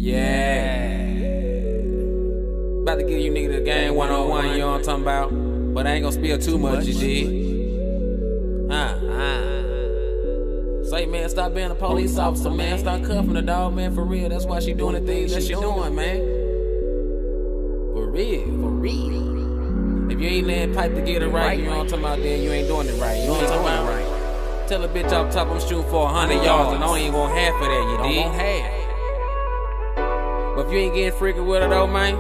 Yeah. About to give you niggas the game 101, you know what I'm talking about? But I ain't gonna spill too much, you dig? Say, man, stop being a police officer, man. Stop cuffing the dog, man, for real. That's why she doing the things that she doing, man. For real, for real. If you ain't laying pipe to get it right, you know what I'm talking about, then you ain't doing it right. You ain't doing it right. Tell a bitch off top I'm shooting for 100 yards and I ain't want half of that, you dig? But if you ain't getting freaky with her though, man,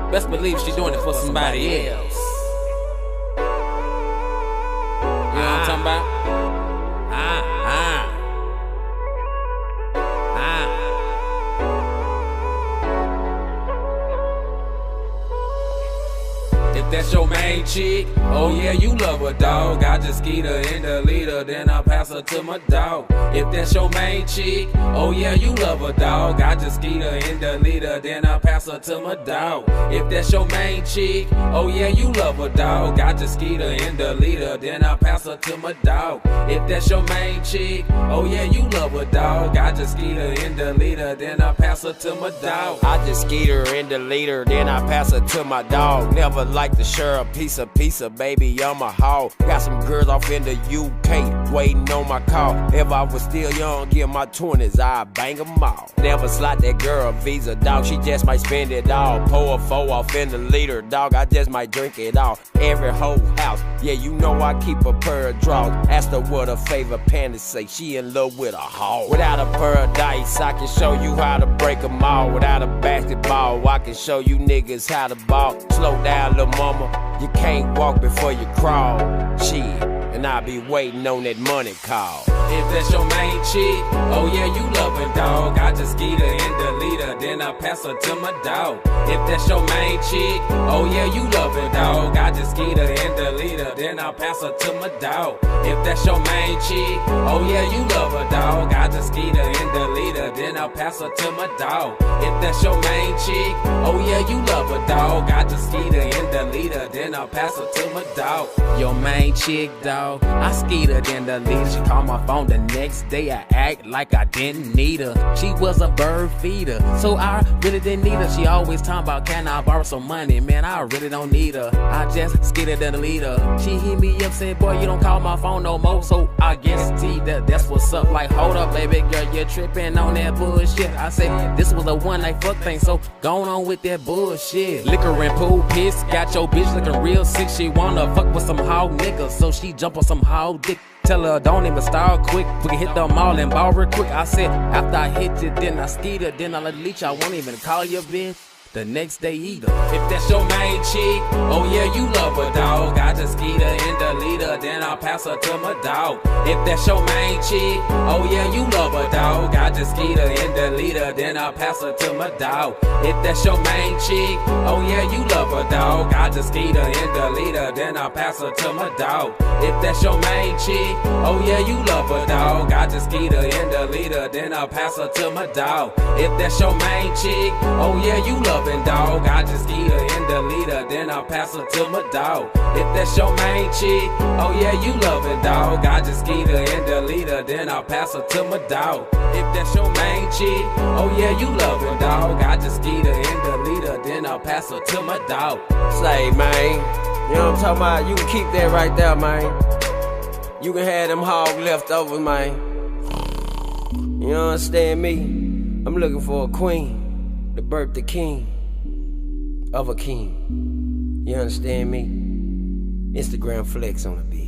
best believe she doing it for somebody else. You know what I'm talking about? If that's your main chick, oh yeah, you love her, dog. I just skeet her in the leader, then I pass her to my dog. If that's your main chick, oh yeah, you love her, dog. I just skeet her in the leader, then I pass her to my dog. If that's your main chick, oh yeah, you love her, dog. I just skeet her in the leader, then I pass her to my dog. If that's your main chick, oh yeah, you love her, dog. I just skeet her in the leader, then I pass her to my dog. I just skeet her in the leader, then I pass her to my dog. Never like to share a piece of baby, I'm a hog. Got some girls off in the UK waiting on my call. If I was still young, in my 20s, I'd bang them all. Never slot that girl a visa, dog. She just might spend it all. Pour a four off in the leader, dog. I just might drink it all. Every whole house, yeah, you know I keep a pair of draws. Asked her what her favorite panties say. She in love with a hog. Without a pair of dice, I can show you how to break them all. Without a basketball, I can show you niggas how to ball. Slow down, little mama. You can't walk before you crawl. Shit, and I be waiting on that money call. If that's your main chick, oh yeah, you love her, dog. I just skeet her in the leader, then I pass her to my dog. If that's your main chick, oh yeah, you love her, dog. I just skeet her in the leader, then I pass her to my dog. If that's your main chick, oh yeah, you love her, dog. I just skeet her in the leader, then I pass her to my dog. If that's your main chick, oh yeah, you love her, dog. I just skeet her in the leader, then I pass her to my dog. Your main chick, dog, I skeet her in the leader. She called my phone the next day, I act like I didn't need her. She was a bird feeder, so I really didn't need her. She always talking about, can I borrow some money? Man, I really don't need her. I just skeet her in the leader. She hit me up saying, boy, you don't call my phone no more. So I guess that's what's up. Like, hold up, baby girl, you're tripping on that bullshit. I said, this was a one night fuck thing, so go on with that bullshit. Liquor and pool piss, got your bitch looking real sick. She wanna fuck with some hog niggas, so she jump on some hog dick. Tell her don't even start quick, we can hit the mall and ball real quick. I said, after I hit you, then I skeet her, then I let leech. I won't even call you bitch the next day either. If that's your main chick, oh yeah, you love her, dog. I just skeet her in the leader, then I'll pass her to my dog. If that's your main chick, oh yeah, you love her, dog. I just skeet her in the leader, then I'll pass her to my dog. If that's your main chick, oh yeah, you love her, dog. I just skeet her in the leader, then I'll pass her to my dog. If that's your main chick, oh yeah, you love her, dog. I just skeet her in the leader, then I'll pass her to my dog. If that's your main chick, oh yeah, you love her, dog. I just skeet her in the leader, then I'll pass her to my dog. If that's your main chick, oh yeah, you love it, dog. I just skeet her in the leader, then I'll pass her to my dog. If that's your main chick, oh yeah, you love it, dog. I just skeet her in the leader, then I'll pass her to my dog. Say, man, you know what I'm talking about? You can keep that right there, man. You can have them hog leftovers, man. You understand me? I'm looking for a queen to birth the king of a king. You understand me? Instagram flex on the beat.